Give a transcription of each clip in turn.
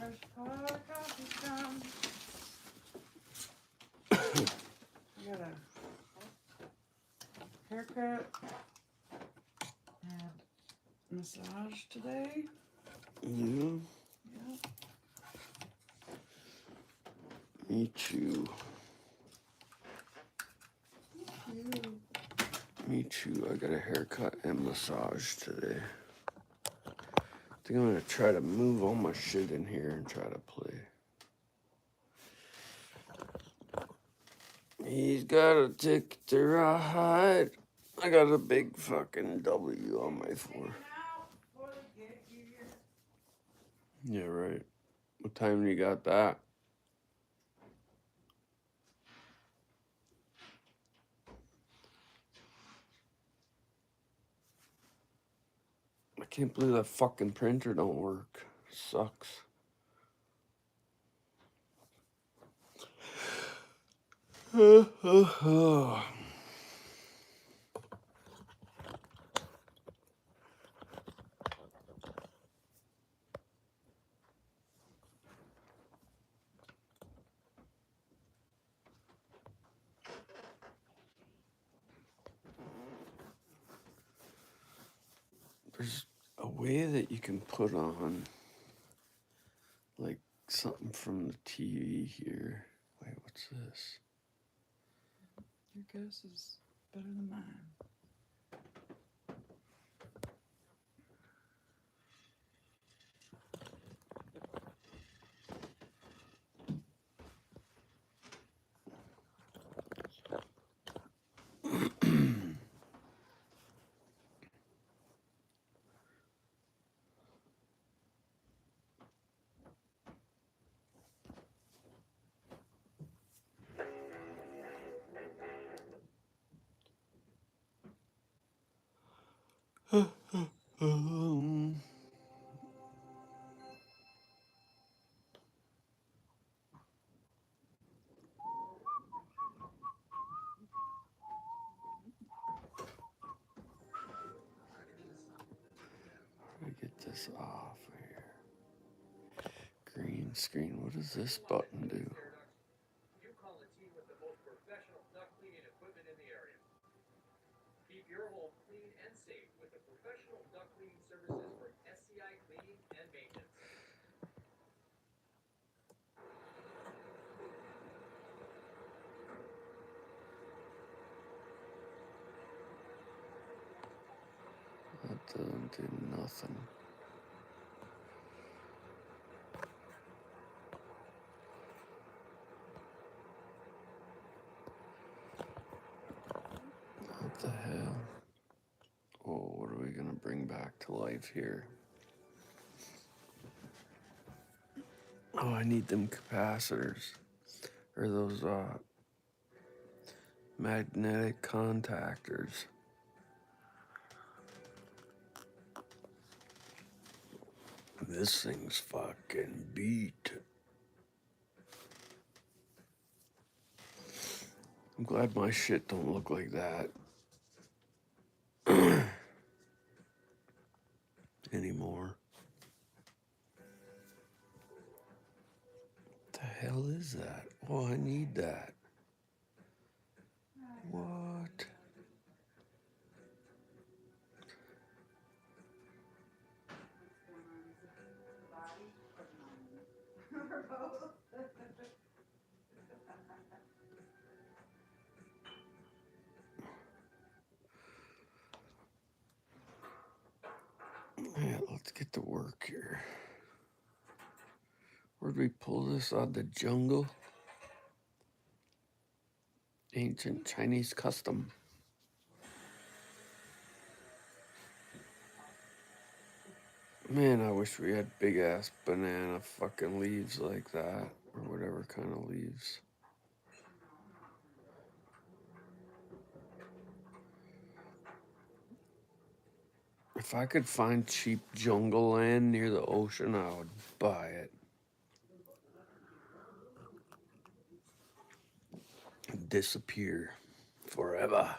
Fresh pot of coffee's come. I got a haircut and massage today. Yeah. Yeah. Me too. You. Me too. I got a haircut and massage today. I think I'm gonna try to move all my shit in here and try to play. He's got a ticket to ride. I got a big fucking W on my floor. Yeah, right. What time you got that? I can't believe that fucking printer don't work. Sucks. There's a way that you can put on like something from the TV here. Wait, what's this? Your guess is better than mine. um, I get this off here. Green screen. What does this button do? You call a team with the most professional duct cleaning equipment in the area. Keep your home clean and safe with the professional duct cleaning services from SCI Cleaning and Maintenance. That doesn't do nothing. What the hell? Oh, what are we gonna bring back to life here? Oh, I need them capacitors. Or those magnetic contactors. This thing's fucking beat. I'm glad my shit don't look like that anymore. What the hell is that? Oh, I need that. What? Yeah, let's get to work here. Where'd we pull this out of the jungle? Ancient Chinese custom. Man, I wish we had big ass banana fucking leaves like that, or whatever kind of leaves. If I could find cheap jungle land near the ocean, I would buy it. Disappear forever.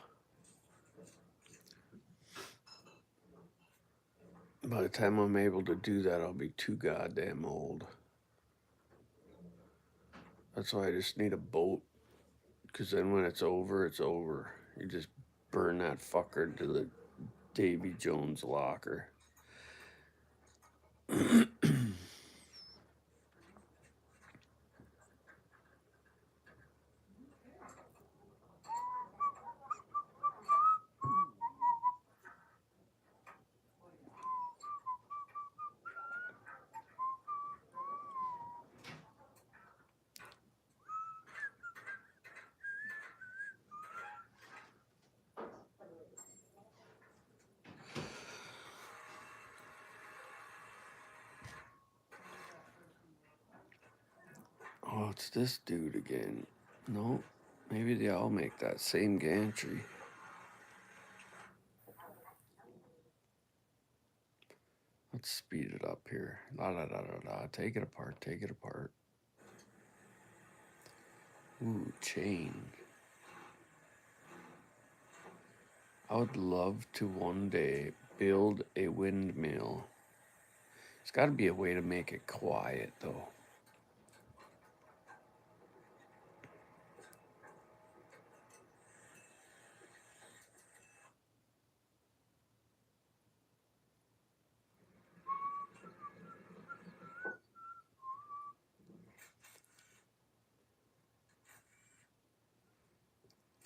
By the time I'm able to do that, I'll be too goddamn old. That's why I just need a boat. Because then when it's over, it's over. You just burn that fucker to the Davy Jones locker. Oh, it's this dude again. No, maybe they all make that same gantry. Let's speed it up here. La da da da da. Take it apart. Take it apart. Ooh, chain. I would love to one day build a windmill. There's got to be a way to make it quiet, though.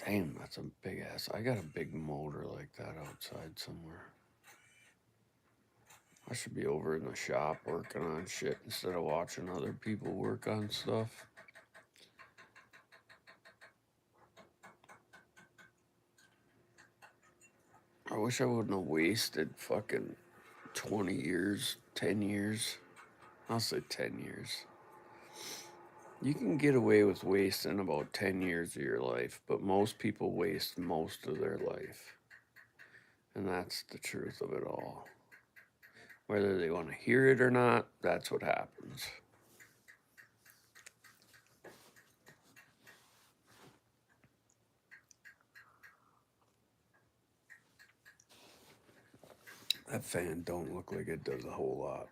Damn, that's a big ass. I got a big motor like that outside somewhere. I should be over in the shop working on shit instead of watching other people work on stuff. I wish I wouldn't have wasted fucking 20 years, 10 years. I'll say 10 years. You can get away with wasting about 10 years of your life, but most people waste most of their life. And that's the truth of it all. Whether they want to hear it or not, that's what happens. That fan don't look like it does a whole lot.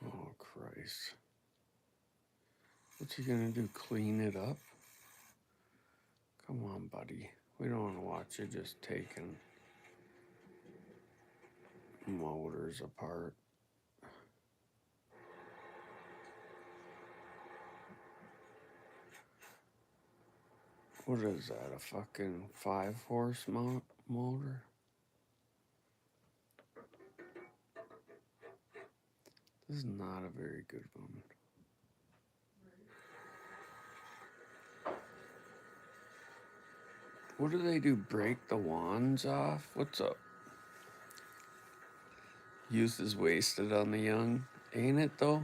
Oh, Christ. What's he gonna do? Clean it up? Come on, buddy. We don't want to watch you just taking motors apart. What is that? A fucking 5-horse motor? This is not a very good one. What do they do? Break the wands off? What's up? Youth is wasted on the young, ain't it though?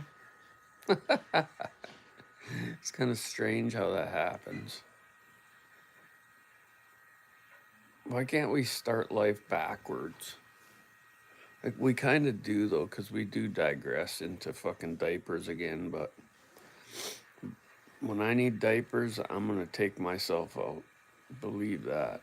It's kind of strange how that happens. Why can't we start life backwards? Like we kind of do though, because we do digress into fucking diapers again, but when I need diapers, I'm gonna take myself out. Believe that.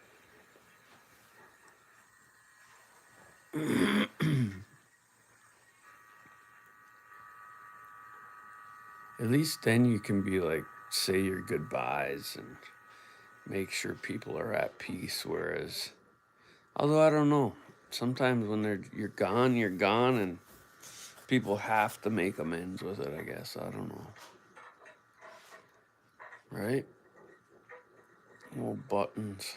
At least then you can be like, say your goodbyes and make sure people are at peace. Whereas, although I don't know, sometimes when you're gone, and people have to make amends with it. I guess I don't know, right? Little buttons.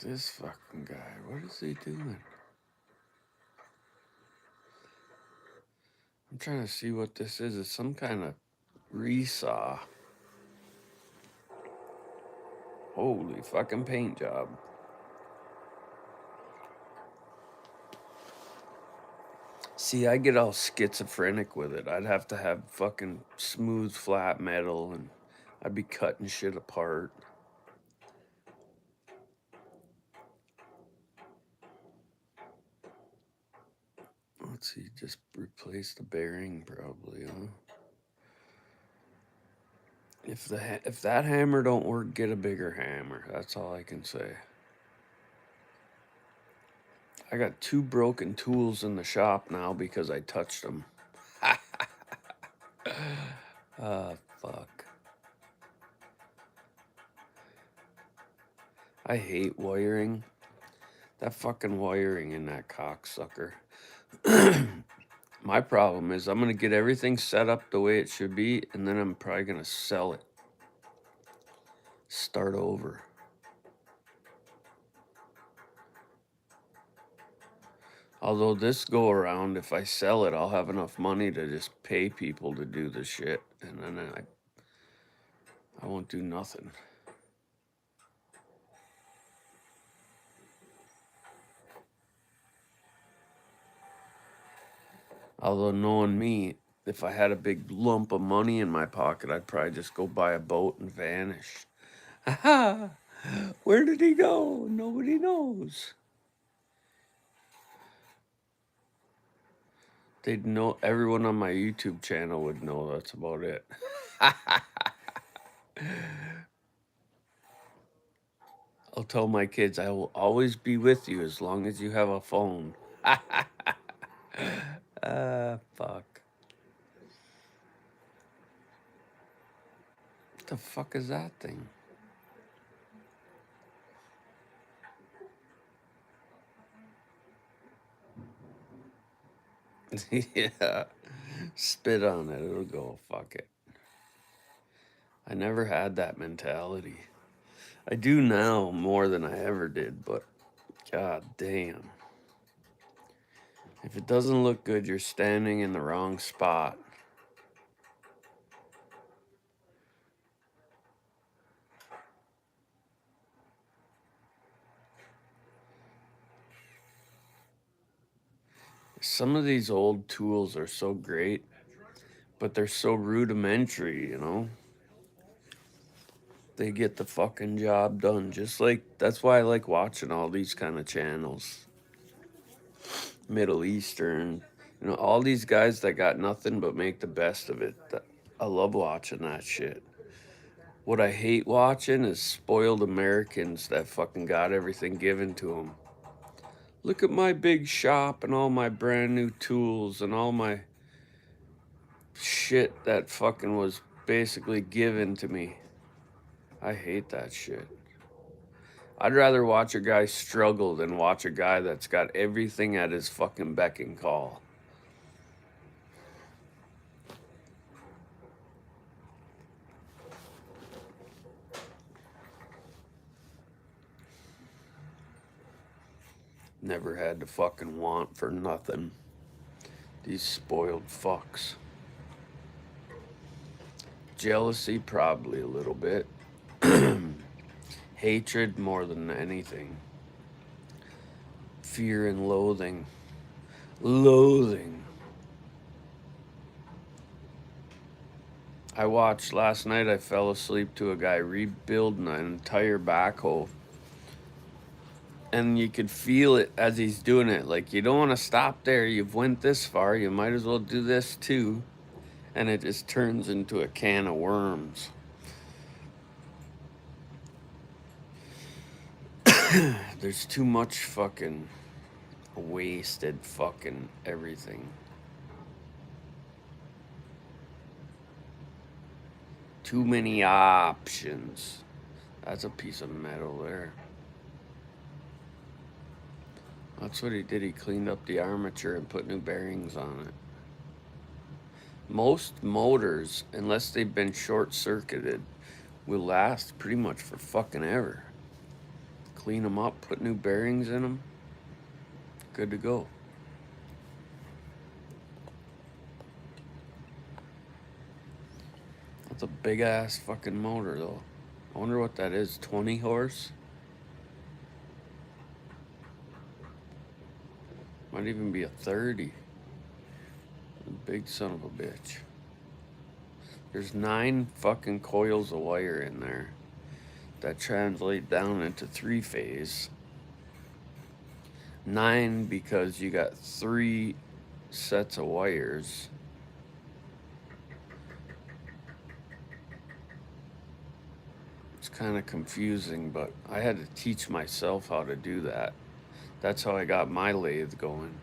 This fucking guy, what is he doing? I'm trying to see what this is. It's some kind of resaw. Holy fucking paint job. See, I get all schizophrenic with it. I'd have to have fucking smooth, flat metal, and I'd be cutting shit apart. Let's see, just replace the bearing probably, huh? If that hammer don't work, get a bigger hammer. That's all I can say. I got 2 broken tools in the shop now because I touched them. Fuck. I hate wiring. That fucking wiring in that cocksucker. My problem is I'm going to get everything set up the way it should be, and then I'm probably going to sell it. Start over. Although this go around, if I sell it, I'll have enough money to just pay people to do the shit, and then I won't do nothing. Although knowing me, if I had a big lump of money in my pocket, I'd probably just go buy a boat and vanish. Ha! Where did he go? Nobody knows. They'd know. Everyone on my YouTube channel would know. That's about it. I'll tell my kids I will always be with you as long as you have a phone. Fuck. What the fuck is that thing? Yeah. Spit on it, it'll go. Fuck it. I never had that mentality. I do now more than I ever did, but god damn. If it doesn't look good, you're standing in the wrong spot. Some of these old tools are so great, but they're so rudimentary, you know? They get the fucking job done. Just like, that's why I like watching all these kind of channels. Middle Eastern, you know, all these guys that got nothing but make the best of it. I love watching that shit. What I hate watching is spoiled Americans that fucking got everything given to them. Look at my big shop and all my brand new tools and all my shit that fucking was basically given to me. I hate that shit. I'd rather watch a guy struggle than watch a guy that's got everything at his fucking beck and call. Never had to fucking want for nothing. These spoiled fucks. Jealousy, probably a little bit. Hatred more than anything. Fear and loathing. Loathing. I watched last night, I fell asleep to a guy rebuilding an entire backhoe. And you could feel it as he's doing it. Like, you don't want to stop there. You've went this far. You might as well do this too. And it just turns into a can of worms. There's too much fucking wasted fucking everything. Too many options. That's a piece of metal there. That's what he did. He cleaned up the armature and put new bearings on it. Most motors, unless they've been short-circuited, will last pretty much for fucking ever. Clean them up, put new bearings in them, good to go. big ass fucking motor though. I wonder what that is. 20 horse? Might even be a 30. A big son of a bitch. There's 9 fucking coils of wire in there that translate down into 3-phase. 9 because you got 3 sets of wires. It's kind of confusing, but I had to teach myself how to do that. That's how I got my lathe going.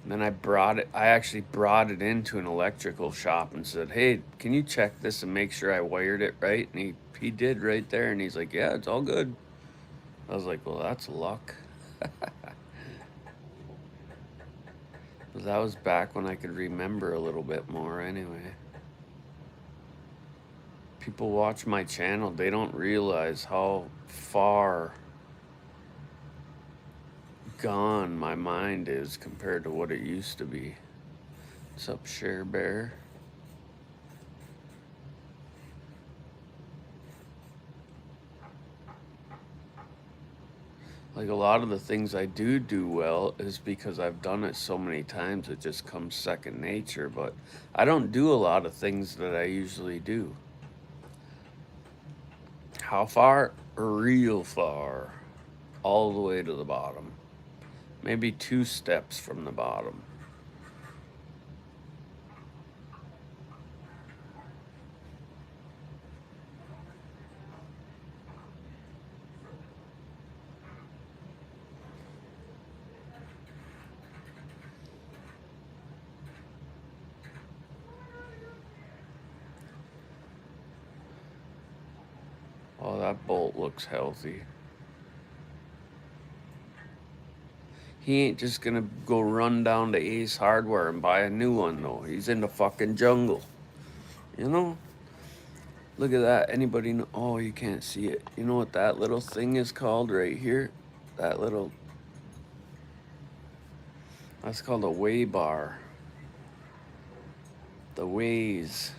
And then I actually brought it into an electrical shop and said, hey, can you check this and make sure I wired it right? And he did right there, and he's like, yeah, it's all good. I was like, well, that's luck. But that was back when I could remember a little bit more anyway. People watch my channel, they don't realize how far gone my mind is compared to what it used to be. What's up, Share Bear? Like a lot of the things I do well is because I've done it so many times, it just comes second nature. But I don't do a lot of things that I usually do. How far? Real far. All the way to the bottom. Maybe 2 steps from the bottom. Oh, that bolt looks healthy. He ain't just gonna go run down to Ace Hardware and buy a new one though. He's in the fucking jungle. You know? Look at that. Anybody know? Oh, you can't see it. You know what that little thing is called right here? That little... That's called a weigh bar. The weighs.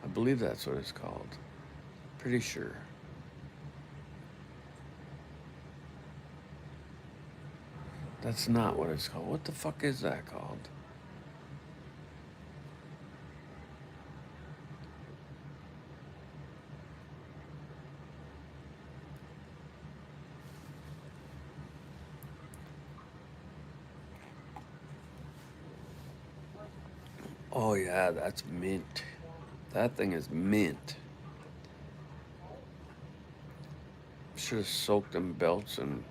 I believe that's what it's called. Pretty sure. That's not what it's called. What the fuck is that called? Oh yeah, that's mint. That thing is mint. Should have soaked them belts in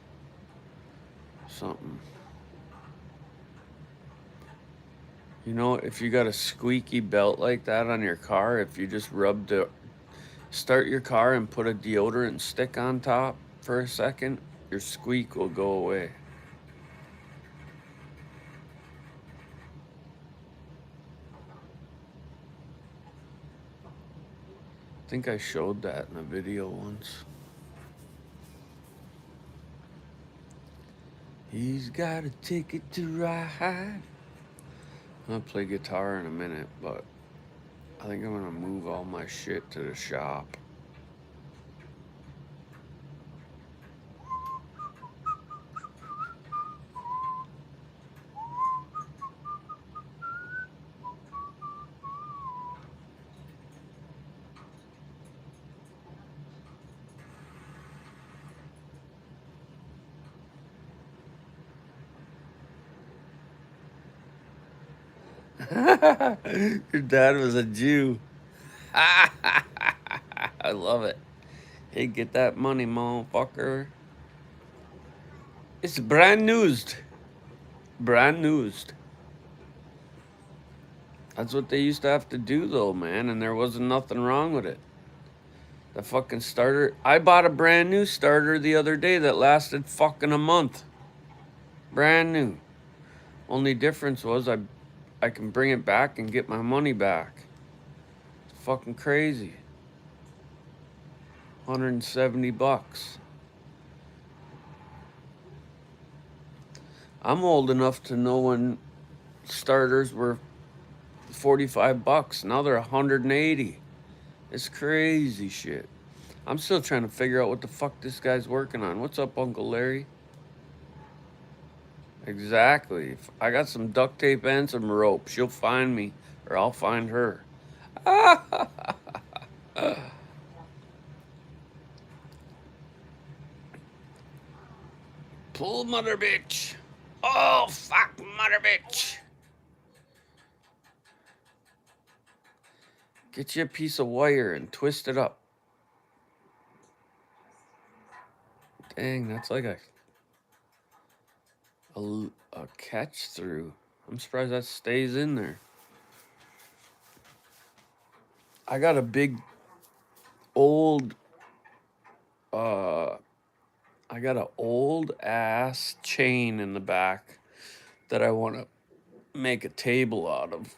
something. You know, if you got a squeaky belt like that on your car, if you just start your car and put a deodorant stick on top for a second, your squeak will go away. I think I showed that in a video once. He's got a ticket to ride. I'm gonna play guitar in a minute, but I think I'm gonna move all my shit to the shop. Your dad was a Jew. I love it. Hey, get that money, motherfucker. It's brand newsed. Brand newsed. That's what they used to have to do, though, man, and there wasn't nothing wrong with it. The fucking starter. I bought a brand new starter the other day that lasted fucking a month. Brand new. Only difference was I can bring it back and get my money back. It's fucking crazy. 170 bucks. I'm old enough to know when starters were $45. Now they're 180. It's crazy shit. I'm still trying to figure out what the fuck this guy's working on. What's up, Uncle Larry? Exactly. I got some duct tape and some rope. She'll find me, or I'll find her. Pull, mother bitch. Oh, fuck, mother bitch. Get you a piece of wire and twist it up. Dang, that's like a catch through. I'm surprised that stays in there. I got a big old I got an old ass chain in the back that I want to make a table out of.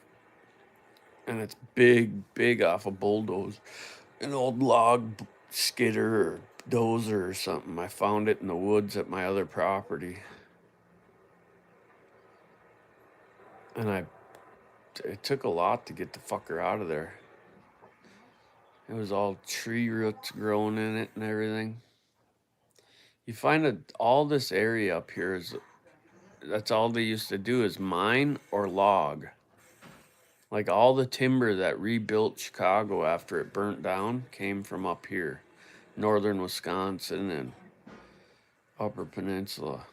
And it's big off a bulldozer. An old log skidder or dozer or something. I found it in the woods at my other property. And it took a lot to get the fucker out of there. It was all tree roots growing in it and everything. You find that all this area up here that's all they used to do is mine or log. Like all the timber that rebuilt Chicago after it burnt down came from up here. Northern Wisconsin and Upper Peninsula.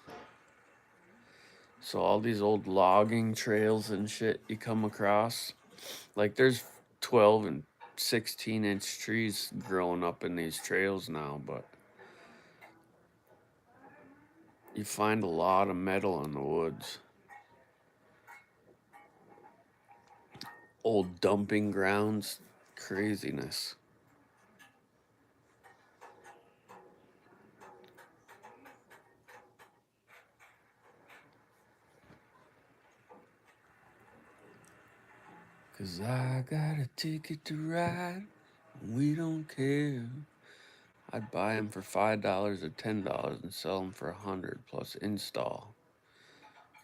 So all these old logging trails and shit you come across. Like there's 12 and 16-inch trees growing up in these trails now, but you find a lot of metal in the woods. Old dumping grounds, craziness. Cause I got a ticket to ride, we don't care. I'd buy them for $5 or $10 and sell them for $100 plus install.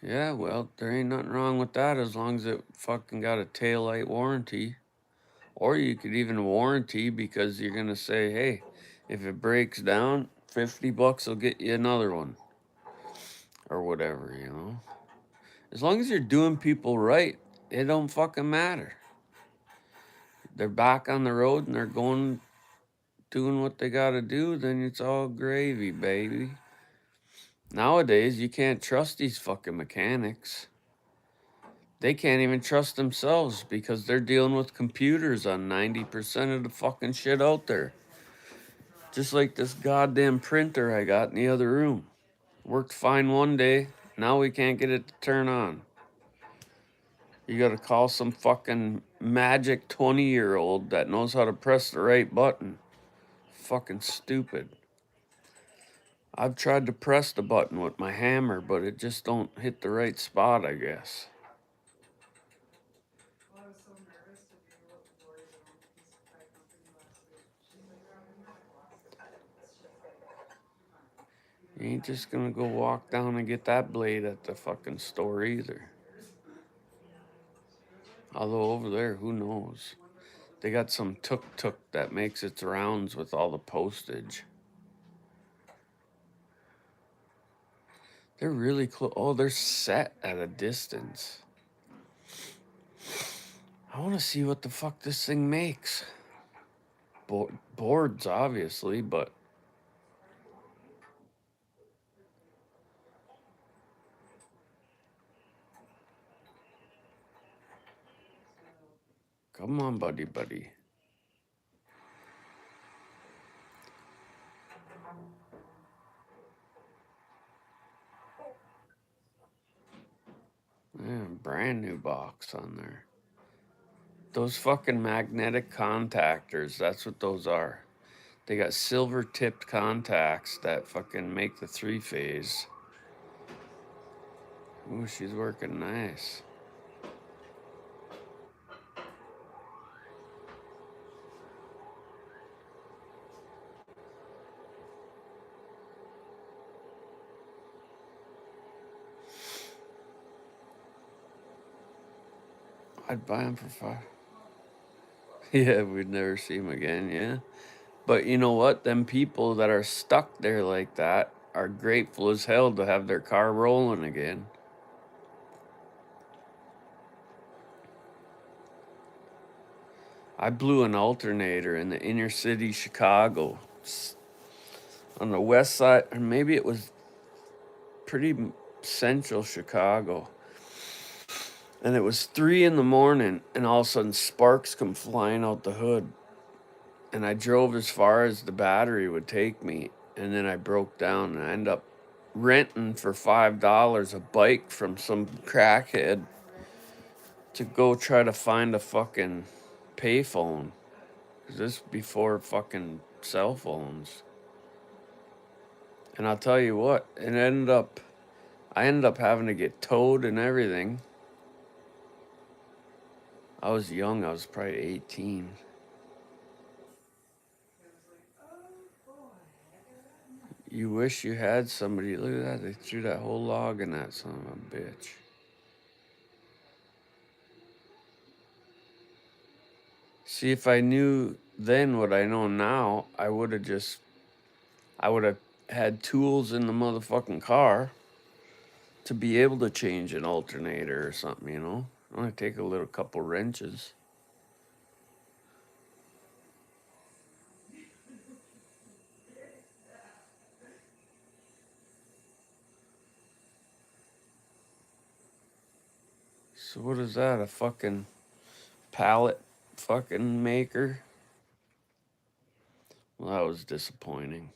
Yeah, well, there ain't nothing wrong with that as long as it fucking got a taillight warranty. Or you could even warranty because you're gonna say, hey, if it breaks down, $50 will get you another one. Or whatever, you know. As long as you're doing people right, it don't fucking matter. They're back on the road and they're doing what they gotta do, then it's all gravy, baby. Nowadays, you can't trust these fucking mechanics. They can't even trust themselves because they're dealing with computers on 90% of the fucking shit out there. Just like this goddamn printer I got in the other room. Worked fine one day, now we can't get it to turn on. You gotta call some fucking magic 20-year-old that knows how to press the right button. Fucking stupid. I've tried to press the button with my hammer, but it just don't hit the right spot, I guess. You ain't just gonna go walk down and get that blade at the fucking store either. Although over there, who knows? They got some tuk-tuk that makes its rounds with all the postage. They're really close. Oh, they're set at a distance. I want to see what the fuck this thing makes. Boards, obviously, but... Come on, buddy. Yeah, brand new box on there. Those fucking magnetic contactors, that's what those are. They got silver tipped contacts that fucking make the 3-phase. Ooh, she's working nice. I'd buy them for 5. Yeah, we'd never see them again. Yeah. But you know what? Them people that are stuck there like that are grateful as hell to have their car rolling again. I blew an alternator in the inner city Chicago on the west side, or maybe it was pretty central Chicago. And it was 3 in the morning, and all of a sudden sparks come flying out the hood. And I drove as far as the battery would take me, and then I broke down, and I ended up renting for $5 a bike from some crackhead to go try to find a fucking payphone. 'Cause this before fucking cell phones. And I'll tell you what, I ended up having to get towed and everything. I was young, I was probably 18. You wish you had somebody. Look at that, they threw that whole log in that son of a bitch. See, if I knew then what I know now, I would have had tools in the motherfucking car to be able to change an alternator or something, you know? Only take a little couple wrenches. So what is that? A fucking pallet fucking maker? Well, that was disappointing.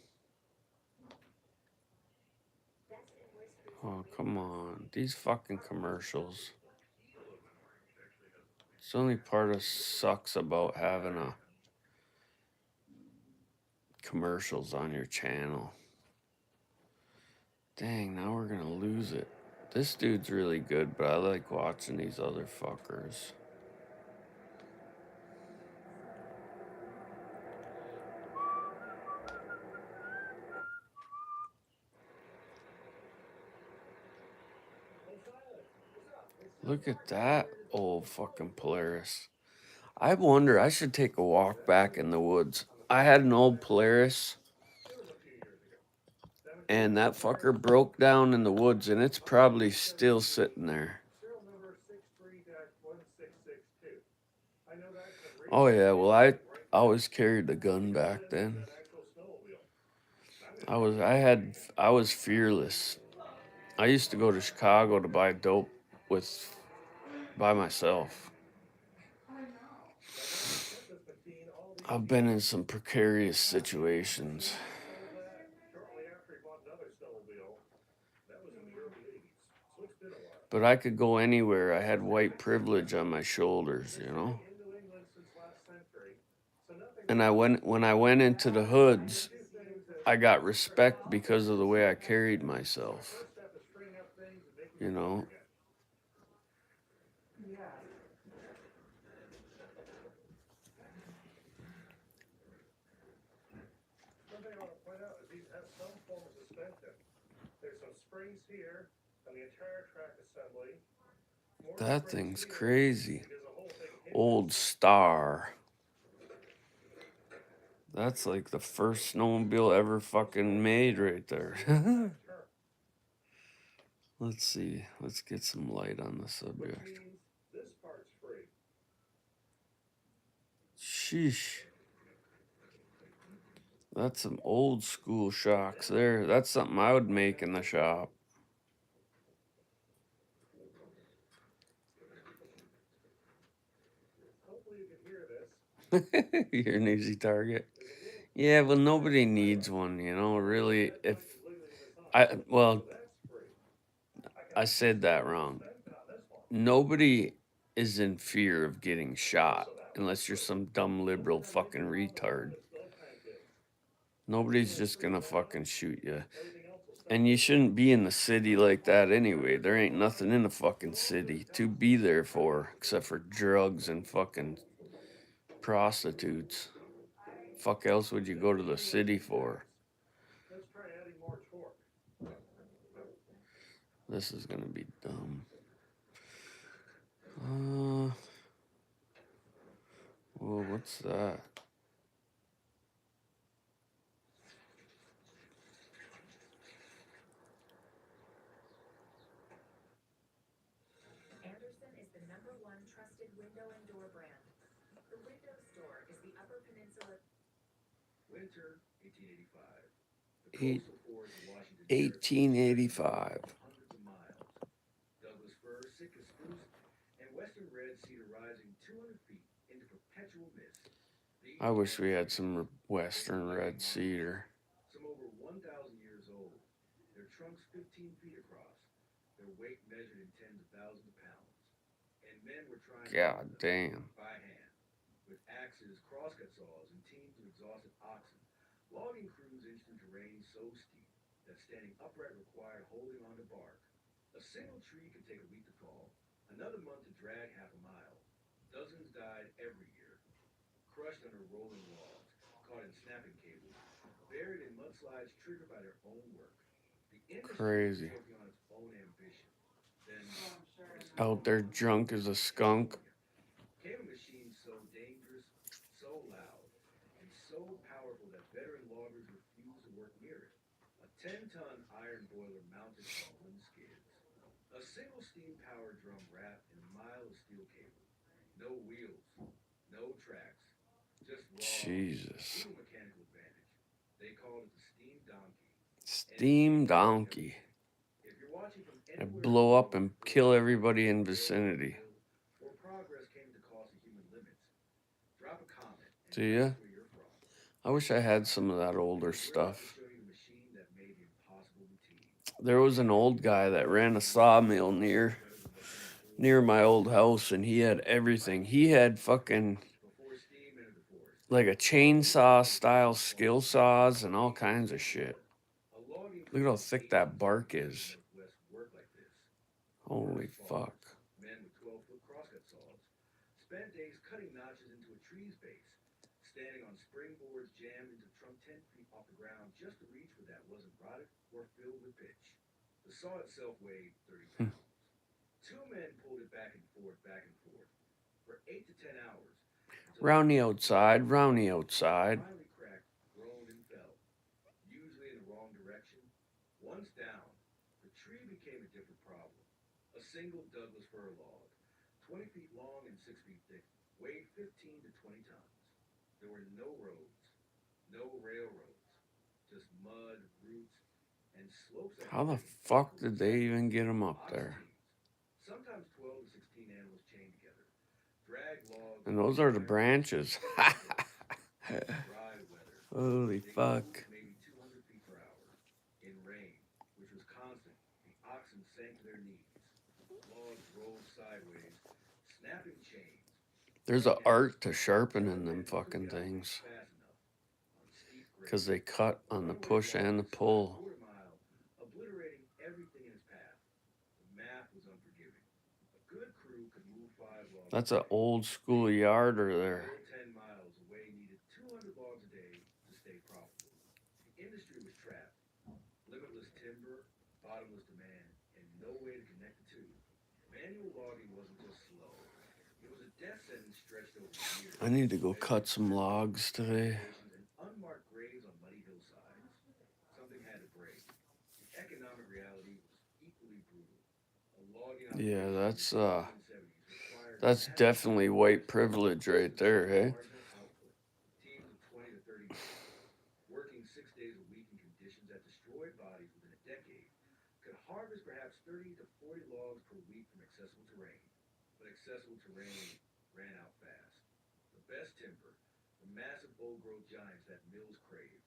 Oh, come on. These fucking commercials. It's the only part that sucks about having a commercials on your channel. Dang, now we're gonna lose it. This dude's really good, but I like watching these other fuckers. Look at that old fucking Polaris. I wonder, I should take a walk back in the woods. I had an old Polaris, and that fucker broke down in the woods, and it's probably still sitting there. Oh yeah, well I always carried the gun back then. I was fearless. I used to go to Chicago to buy dope by myself. I've been in some precarious situations. But I could go anywhere. I had white privilege on my shoulders, you know. And when I went into the hoods, I got respect because of the way I carried myself. You know. One thing I want to point out is these have some form of suspension. There's some springs here on the entire track assembly. That thing's crazy. Old Star. That's like the first snowmobile ever fucking made right there. Let's see. Let's get some light on the subject. Sheesh. That's some old school shocks there. That's something I would make in the shop. You're an easy target. Yeah, well, nobody needs one, you know, really. I said that wrong. Nobody is in fear of getting shot unless you're some dumb liberal fucking retard. Nobody's just gonna fucking shoot you. And you shouldn't be in the city like that anyway. There ain't nothing in the fucking city to be there for except for drugs and fucking prostitutes. Fuck else would you go to the city for? This is gonna be dumb. What's that? Anderson is the #1 trusted window and door brand. The window store is the Upper Peninsula. Winter 1885. The Eight- coastal forests of Washington 1885. hundreds of miles. Douglas fir, Sitka spruce, and western red cedar rising 200 feet into perpetual mist. These I wish we are had some western red cedar. some over 1,000 years old. Their trunks 15 feet across. Their weight measured in tens of thousands of pounds. And men were trying God to cut them damn. by hand with axes, crosscut saws, and teams of exhausted oxen. Logging crews inched through terrain so steep that standing upright required holding onto bark. A single tree could take a week to fall, another month to drag half a mile. Dozens died every year, crushed under rolling logs, caught in snapping cables, buried in mudslides triggered by their own work. The industry Crazy. was choking on its own ambition. Then, Out there drunk as a skunk. came a machine so dangerous, so loud, and so powerful that veteran loggers refused to work near it. A 10-ton iron boiler mounted on wooden skids. A single steam powered drum wrapped in a mile of steel cable. No wheels, no tracks, just raw Jesus. little mechanical advantage. They called it the steam donkey. Steam donkey. If you're watching from It'd anywhere blow up and kill everybody in vicinity. or progress came to cost of human limits, drop a comment and Do tell ya? us where you're from. I wish I had some of that older We're about to stuff. show you the machine that made the impossible routine. There was an old guy that ran a sawmill near my old house, and he had everything. He had fucking Before steam entered the forest, like a chainsaw style skill saws and all kinds of shit. a logging Look at how thick that bark is. Northwest worked like this. Holy fuck. Men with 12-foot crosscut saws spent days cutting notches into a tree's base, standing on springboards jammed into the trunk 10 feet off the ground just to reach where that wasn't rotted or filled with pitch. The saw itself weighed 30 pounds. Two men pulled it back and forth for 8 to 10 hours. Round the outside, round the outside. Finally cracked, groaned, and fell, usually in the wrong direction. Once down, the tree became a different problem. A single Douglas fir log, 20 feet long and 6 feet thick, weighed 15 to 20 tons. There were no roads, no railroads, just mud, roots, and slopes. How the fuck did they even get him up there? Sometimes 12 to 16 animals chained together, drag logs. And those are the branches. Dry weather. Holy fuck. Maybe 200 feet per hour. In rain, which was constant, the oxen sank to their knees. Logs rolled sideways, snapping chains. There's an art to sharpening them fucking things. Fast enough on steep grades. Because they cut on the push and the pull. Quarter mile, obliterating everything in its path. The math was unforgiving. A good crew could move 5 logs. That's an old school yarder there. 10 miles away needed 200 logs a day to stay profitable. The industry was trapped. Limitless timber, bottomless demand, and no way to connect the two. Manual logging wasn't just slow. It was a death sentence stretched over years. I need to go cut some logs today. And unmarked graves on muddy hillsides. Something had to break. The economic reality was equally brutal. A logging Yeah, operation that's definitely white privilege right there, hey? Teams of 20 to 30 men, working 6 days a week in conditions that destroyed bodies within a decade, could harvest perhaps 30 to 40 logs per week from accessible terrain. But accessible terrain ran out fast. The best timber, the massive old-growth giants that mills craved,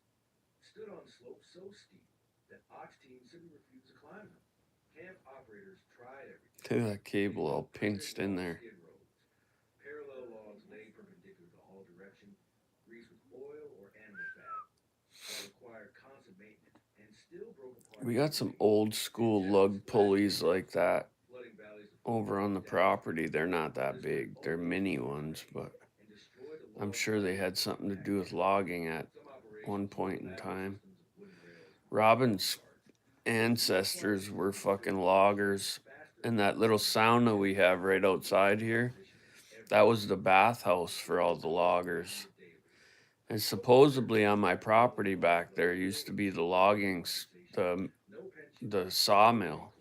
stood on slopes so steep that ox teams simply refused to climb them. Camp operators tried everything. Look at that cable all pinched in there. Parallel logs laid perpendicular to all direction, greased with oil or animal fat, that required constant maintenance and still broke apart. We got some old school lug pulleys like that over on the property. They're not that big. They're mini ones, but I'm sure they had something to do with logging at one point in time. Robin's ancestors were fucking loggers, and that little sauna we have right outside here, That was the bathhouse for all the loggers. And supposedly on my property back there used to be the logging, the sawmill.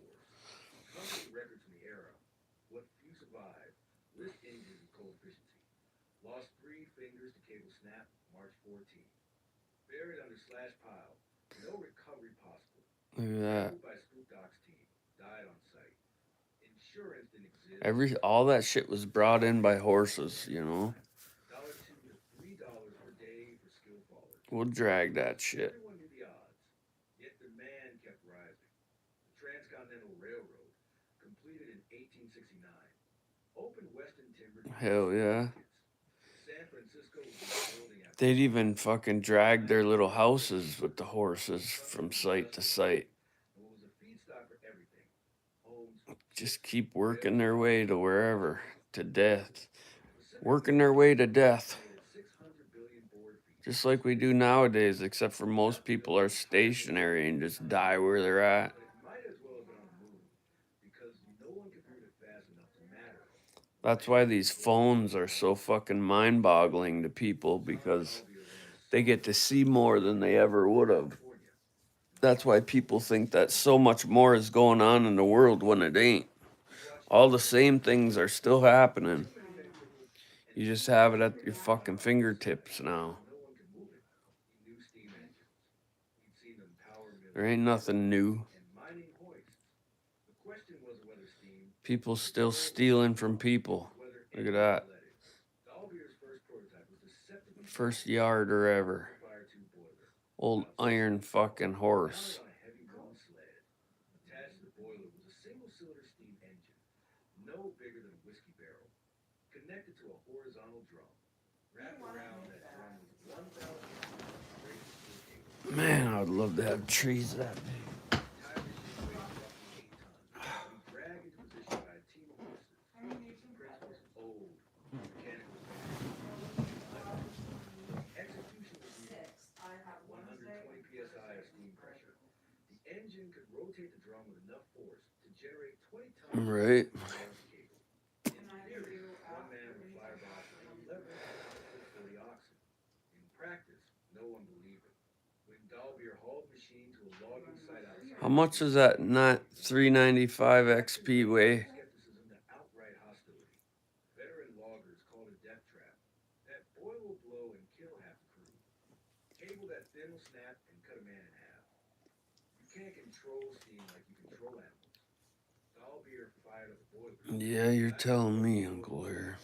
Company records from the era. What few survived. List injured with coal efficiency. Lost 3 fingers to cable snap, March 14th. Buried under slash pile. No recovery possible. Look at that. Killed by Scoop Doc's team. Died on site. Insurance didn't exist. All that shit was brought in by horses, you know. $2 to $3 per day for skill fallers. We'll drag that shit. Everyone knew the odds. Yet demand kept rising. The Transcontinental Railroad, completed in 1869, opened Weston Timber to Hell yeah. San Francisco was building after They'd even fucking drag their little houses with the horses from site to site. and what was a feedstock for everything. Homes, Just keep working their way to wherever, to death. Working their way to death. 600 billion board feet. Just like we do nowadays, except for most people are stationary and just die where they're at. But it might as well have been on the move because no one could move it fast enough to matter. That's why these phones are so fucking mind-boggling to people, because they get to see more than they ever would have. That's why people think that so much more is going on in the world when it ain't. All the same things are still happening. You just have it at your fucking fingertips now. No one could move it. He knew steam engines. He'd seen them power mills There ain't nothing new. and mining hoists. The question wasn't whether steam, People still stealing from people. whether Look at that. let it. Dalbier's first prototype was deceptively First yarder ever. fire tube boiler. Old iron fucking horse. On a heavy wooden sled. Attached to the boiler was a single-cylinder steam engine, no bigger than a whiskey barrel, connected to a horizontal drum. Wrapped around that drum was 1,000 braided steel cable. Man, I would love to have trees that big. Tire machine weighed roughly 8 tons. To be dragged into position by a team of horses. Prince was old. Mechanical execution was unique. 120 psi of steam pressure. The engine could rotate the drum with enough force to generate 20 tons Right. of cable. In theory, one man with a firebox and 11 output 40 oxen. In practice, no one believed it. When Dalbier hauled the machine to a logging site outside, How much is that not 395 XP weigh? skepticism to outright hostility. Veteran loggers called it death trap. That boil will blow and kill half the crew. Cable that thin will snap and cut a man in half. You can't control steam like you control animals. Dalbier fired up a boiler. Yeah, you're telling me, Uncle Air.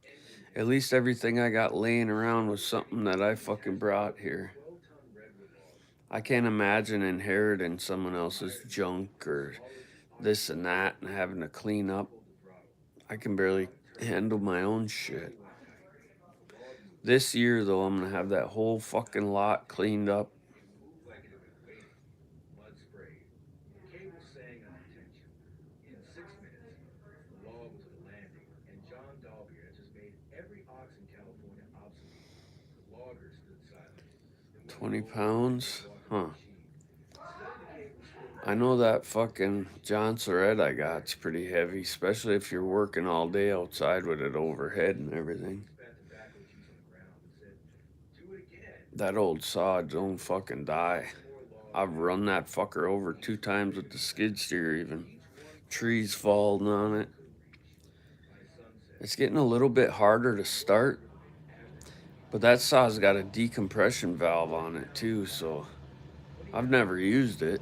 The engine At least everything I got laying around was something that I fucking brought here. 12-ton redwood logs. I can't imagine inheriting someone else's junk or this and that and having to clean up. Pulled the throttle. I can barely handle my own shit. This year, though, I'm gonna have that whole fucking lot cleaned up. It moved like it had been waiting. Mud sprayed. Cable sang on tension. In 6 minutes, the log was at a landing, and John Dalbier had just made every ox in California obsolete. The loggers stood silent. Then 20 pounds? Huh. machine. Instead of the cable still I know that fucking John Surrett I got's pretty heavy, especially if you're working all day outside with it overhead and everything. spat tobacco juice on the ground and said, "Do it again." That old saw don't fucking die. More I've run that fucker over 2 times with the skid steer even. Trees falling on it. could reach. My son said, It's getting a little bit harder to start, but that saw's got a decompression valve on it too, so I've never used it,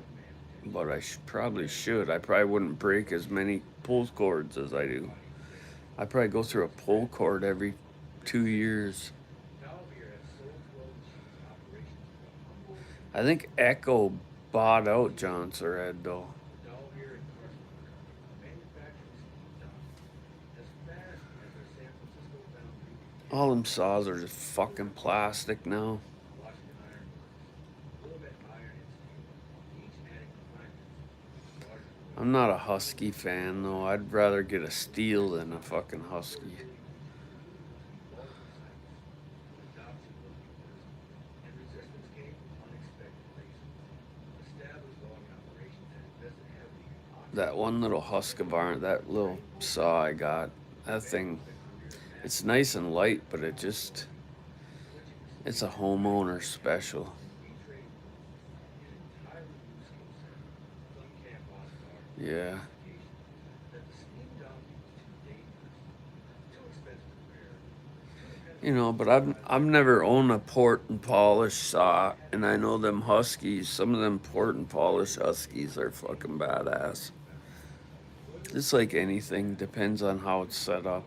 but I probably should. I probably wouldn't break as many pull cords as I do. I probably go through a pull cord every 2 years. Dalbier had sold 12 machines in operations from Humboldt I think Echo bought out John Surrett though. to Dalbier and Carson Company, manufacturing steam done. As fast as their San Francisco foundry, All them saws are just fucking plastic now. Washington Iron Works, Willamette Iron and Steel, each adding refinements. Larger I'm not a Husky fan though. I'd rather get a Steel than a fucking Husky. adoption was universal, and resistance came from unexpected places. Established logging operations had invested heavily in oxygen. That one little Husqvarna, that little saw I got, that thing, It's nice and light, but it's a homeowner special. Yeah. You know, but I've never owned a port and polish saw, and I know them huskies. Some of them port and polish huskies are fucking badass. Just like anything, depends on how it's set up.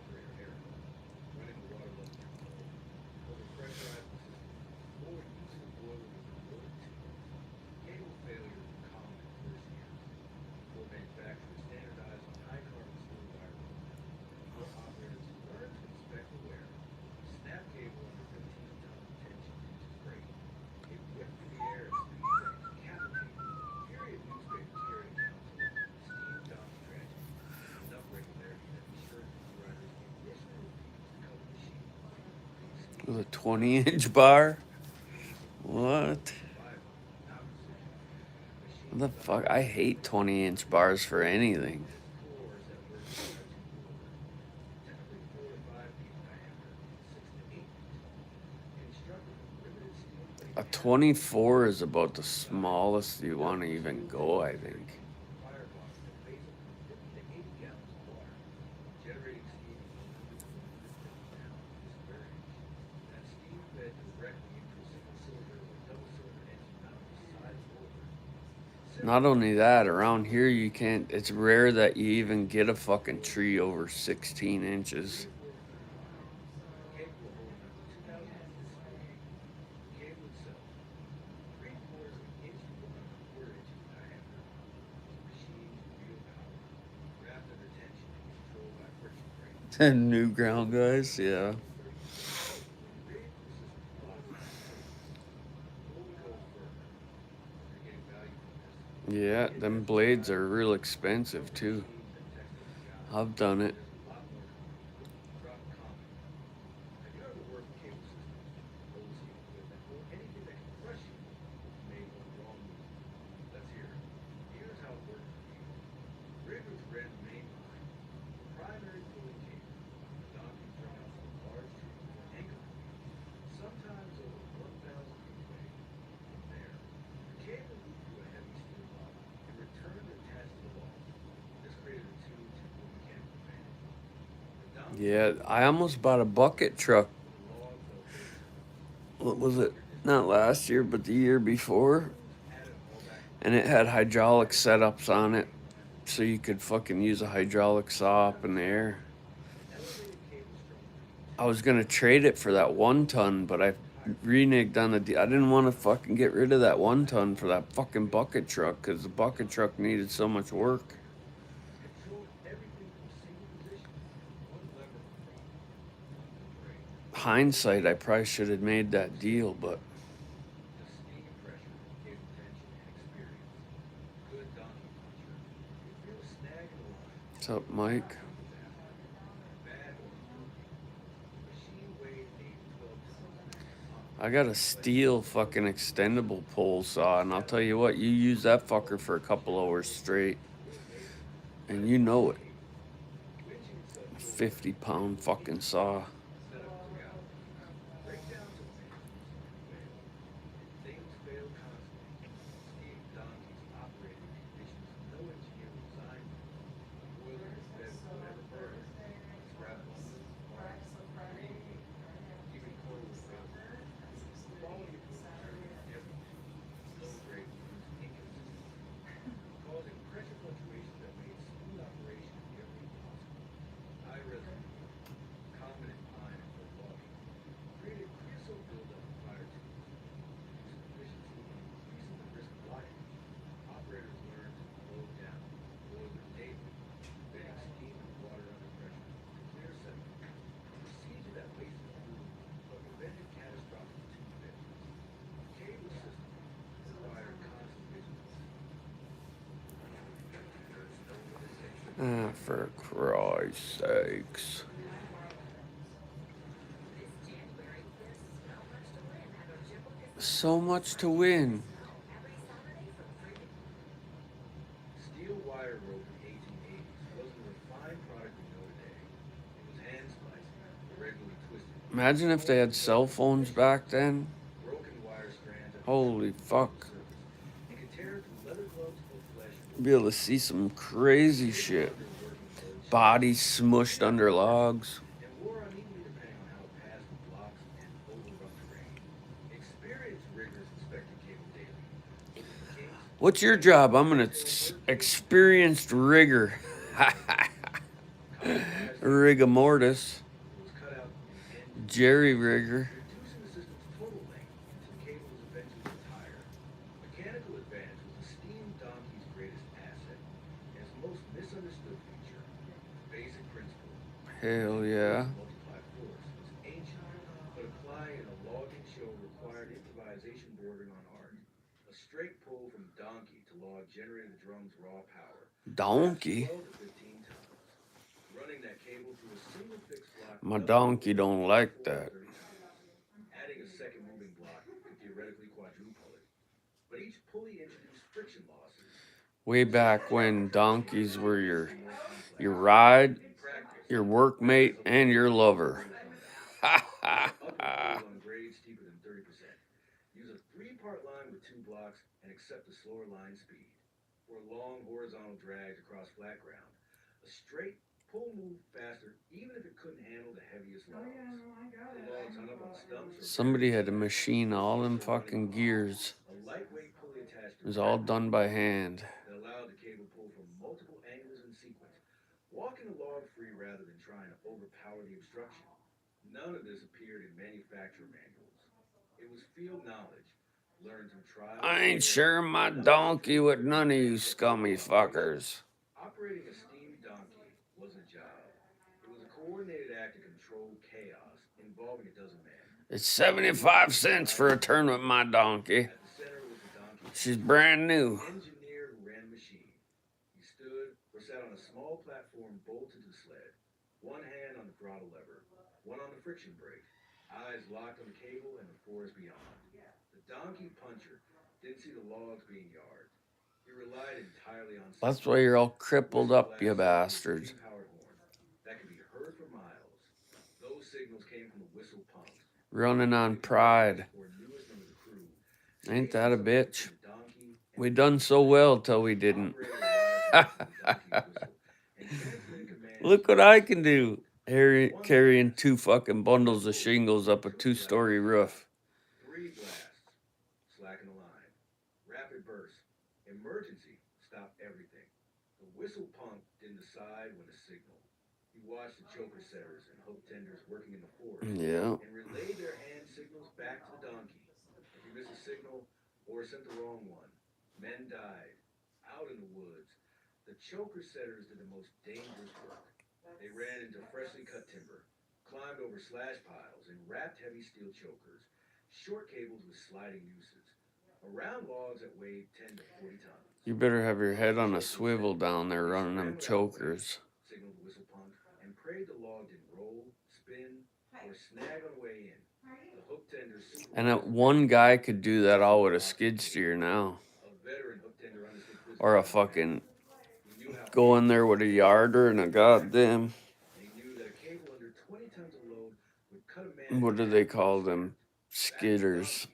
With a 20-inch bar? What? What the fuck? I hate 20-inch bars for anything. A 24 is about the smallest you want to even go, I think. Not only that, around here you can't, it's rare that you even get a fucking tree over 16 inches. New ground guys, yeah. Yeah, them blades are real expensive too. I've done it. Yeah, I almost bought a bucket truck. What was it? Not last year, but the year before. And it had hydraulic setups on it. So you could fucking use a hydraulic saw up in the air. I was gonna trade it for that 1 ton, but I reneged on the I didn't want to fucking get rid of that 1 ton for that fucking bucket truck because the bucket truck needed so much work. Hindsight, I probably should have made that deal, but what's up, Mike? I got a steel fucking extendable pole saw, and I'll tell you what, you use that fucker for a couple hours straight, and you know it. 50-pound fucking saw. Ah, for Christ's sakes. So much to win. Imagine if they had cell phones back then. Broken wire strands at the Holy fuck. surface and could tear through leather gloves or flesh wounds. Be able to see some crazy shit. Under working clothes, Bodies smushed under logs. and wore unevenly depending on how it passed through blocks and over rough terrain. Experienced riggers inspected cable daily, looking for kinks, What's your job? I'm an experienced rigger. compromised Rigor mortis. was cut out in the end, Jerry rigger. reducing the system's total length until the cable was eventually retired. Mechanical advantage was the steam donkey's greatest asset and its most misunderstood feature. The basic principle, Hell yeah. multiply force, was ancient, but applying in a logging show required improvisation bordering on art. A straight pull from donkey to log generated the drum's raw power. Donkey. 12 to 15 tons. Running that cable through a single fixed block. My donkey don't like that. 30 tons. Adding a second moving block could theoretically quadruple it. But each pulley introduced friction losses. Way back when donkeys were your ride, In practice, your workmate, and your lover. upper pulls on grades steeper than 30%. Use a 3-part line with 2 blocks and accept the slower line speed. For long horizontal drags across flat ground, a straight pull moved faster even if it couldn't handle the heaviest logs. The logs hung up on stumps or Somebody had to machine all them fucking gears. a lightweight pulley attached It to was all done by hand. that allowed the cable pull from multiple angles in sequence, walking the log free rather than trying to overpower the obstruction. None of this appeared in manufacturer manuals. It was field knowledge, learned through trial. I ain't sharing my donkey with none of you scummy fuckers. Operating a steam donkey wasn't a job. It was a coordinated act to control chaos involving a dozen men. It's 75 cents for a turn with my donkey. At the center was the donkey. She's brand new. Engineer who ran the machine. He stood or sat on a small platform bolted to the sled, one hand on the throttle lever, one on the friction brake, eyes locked on the cable and the forest beyond. The donkey puncher didn't see the logs being yards. He relied entirely on That's why you're all crippled up, you bastards. powered horn that could be heard for miles. Those signals came from the whistle pumps. Running on pride. Or newest member of the crew. Ain't that a bitch? The donkey We done so well till we didn't. Look what I can do. Carrying 2 fucking bundles of shingles up a 2-story roof. 3 blasts. Slacken the line. Rapid burst. Emergency. Stop everything. The whistle pump didn't decide when to signal. He watched the choker setters and hook tenders working in the forest. Yeah. And relayed their hand signals back to the donkey. If you missed a signal or sent the wrong one, men died. Out in the woods. The choker setters did the most dangerous work. They ran into freshly cut timber, climbed over slash piles, and wrapped heavy steel chokers, short cables with sliding nooses, around logs that weighed 10 to 40 tons. You better have your head on a swivel down there running them chokers. Signaled the whistle pump and prayed the log didn't roll, spin, or snag on the way in. The hook tenders And that one guy could do that all with a skid steer now. a veteran hook tender understood physics. Or a fucking He knew how to go in there with a yarder and a goddamn, and he knew that a cable under 20 tons of load would cut a man. what do they call them? Skidders.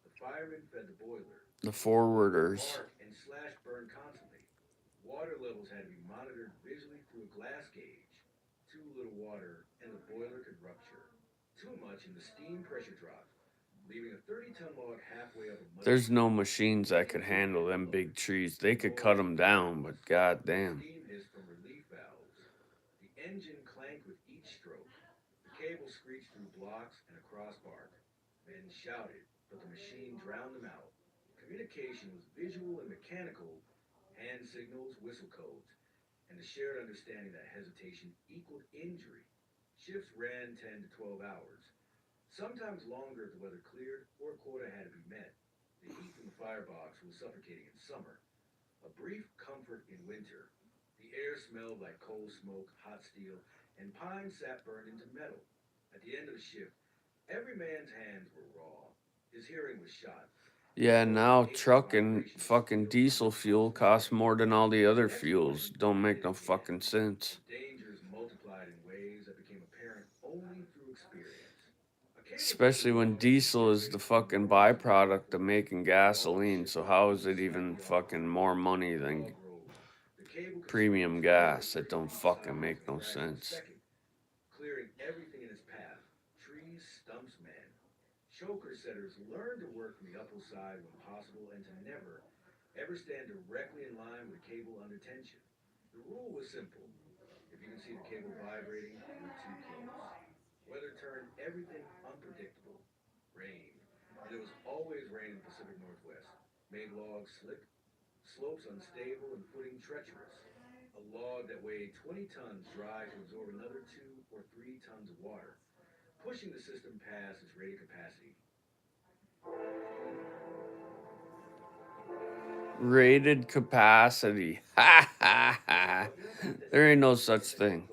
The fireman fed the boiler. The forwarders. Arc and slash burn constantly. Water levels had to be monitored visually through a glass gauge. Too little water and the boiler could rupture. Too much and the steam pressure dropped, leaving a 30-ton log halfway up a muddy. There's no machines that could handle them big trees. They could cut them down, but goddamn. Steam hissed from relief valves. The engine clanked with each stroke. The cable screeched through blocks and across bark. Men shouted, but the machine drowned them out. Communication was visual and mechanical, hand signals, whistle codes, and the shared understanding that hesitation equaled injury. Shifts ran 10 to 12 hours, sometimes longer if the weather cleared or a quota had to be met. The heat from the firebox was suffocating in summer, a brief comfort in winter. The air smelled like coal smoke, hot steel, and pine sap burned into metal. At the end of the shift, every man's hands were raw. His hearing was shot. Yeah, now trucking fucking diesel fuel costs more than all the other fuels. Don't make no fucking sense. Dangers multiplied in ways that became apparent only through experience. Especially when diesel is the fucking byproduct of making gasoline. So how is it even fucking more money than premium gas? It don't fucking make no sense. Clearing everything in its path. Trees, stumps, men. Choker setters learn to work from the uphill side when possible and to never, ever stand directly in line with a cable under tension. The rule was simple. If you can see the cable vibrating, you're too close. Weather turned everything unpredictable. Rain. And there was always rain in the Pacific Northwest. Made logs slick, slopes unstable, and footing treacherous. A log that weighed 20 tons dry to absorb another 2 or 3 tons of water, pushing the system past its rated capacity. Rated capacity. Ha ha ha. There ain't no such thing.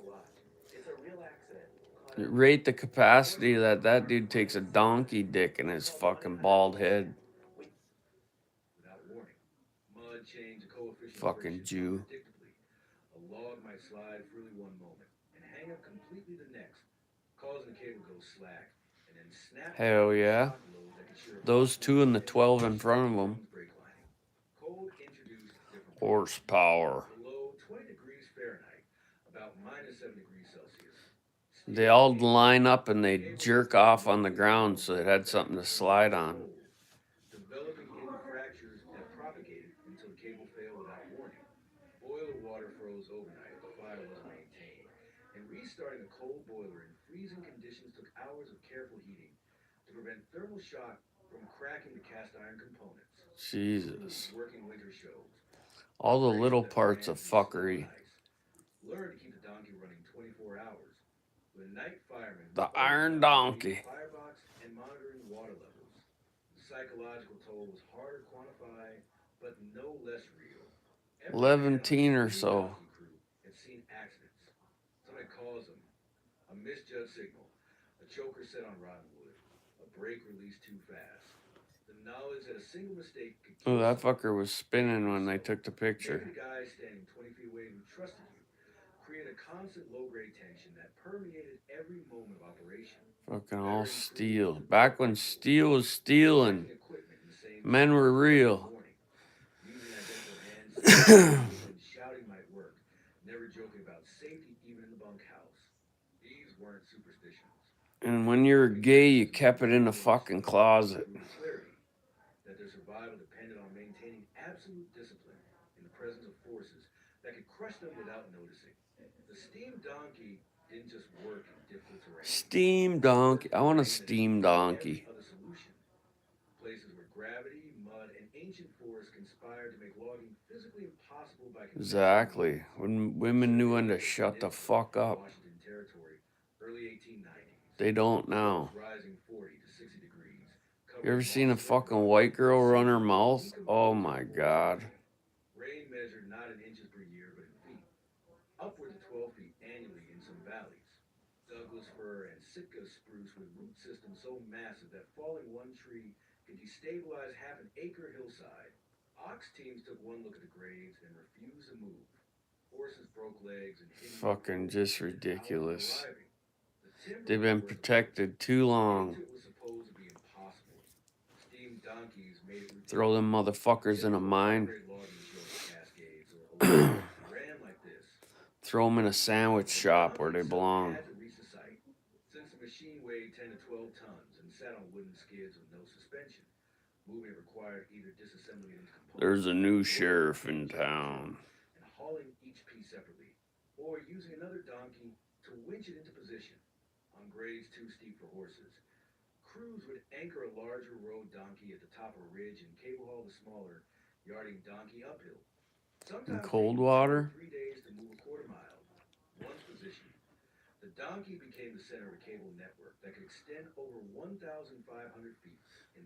It's a real accident. Rate the capacity that dude takes a donkey dick in his fucking bald head. Without warning, mud changed the coefficient of Fucking friction Jew. unpredictably. A log might slide freely one moment and hang up completely the next, causing the cable to go slack and then snap. Hell yeah. Those two and the 12 in front of them. Cold introduced different Horsepower. below 20 degrees Fahrenheit, about -7 degrees Celsius. They all line up and they jerk off on the ground so it had something to slide on. Developing hidden fractures that propagated until the cable failed without warning. Boiler water froze overnight if the fire wasn't maintained, and restarting a cold boiler in freezing conditions took hours of careful heating to prevent thermal shock from cracking the cast iron components. Jesus. Working winter shows. All the little parts of fuckery. Learn to keep the donkey running 24 hours. With a night fireman. The Iron Donkey. Firebox and monitoring water levels. The psychological toll was harder to quantify, but no less real. 11 or so. Crew had seen accidents. Somebody calls them a misjudged signal, a choker set on rotten wood, a brake released too fast. The knowledge that a single mistake could kill. Oh, that fucker was spinning when they took the picture. Maybe the guy standing 20 feet away who trusted you created a constant low-grade tension that permeated every moment of operation. Fucking all steel. Back when steel was steel and men were real. Using identical hands and shouting might work. Never joking about safety even in the bunkhouse. These weren't superstitions. And when you were gay, you kept it in the fucking closet. Clarity that their survival depended on maintaining absolute discipline in the presence of forces that could crush them without noticing. The steam donkey didn't just work in difficult terrain. Steam donkey. I want a steam donkey. Other solution. Places where gravity, mud, and ancient forests conspired to make logging physically impossible by Exactly. When women knew when to shut the fuck up. Washington Territory, early 1890s. They don't now. Rising 40 to 60 degrees. You ever seen a fucking white girl run her mouth? Oh my god. Rain measured not in inches per year, but in feet. Upwards of 12 feet annually in some valleys. Douglas fir and Sitka spruce with root systems so massive that falling one tree could destabilize half an acre hillside. Ox teams took one look at the graves and refused to move. Horses broke legs and fucking just ridiculous. They've been protected too long. It was supposed to be impossible. Steam donkeys made it Throw them motherfuckers in a mine. ran like this. Throw them in a sandwich shop where they belong. Since the machine weighed 10 to 12 tons and sat on wooden skids with no suspension, moving required either disassembling into components. There's a new sheriff in town. And hauling each piece separately, or using another donkey to winch it into position on grades too steep for horses. Crews would anchor a larger road donkey at the top of a ridge and cable haul the smaller yarding donkey uphill. In cold water? 3 days to move a quarter mile. Once positioned, the donkey became the center of a cable network that could extend over 1,500 feet.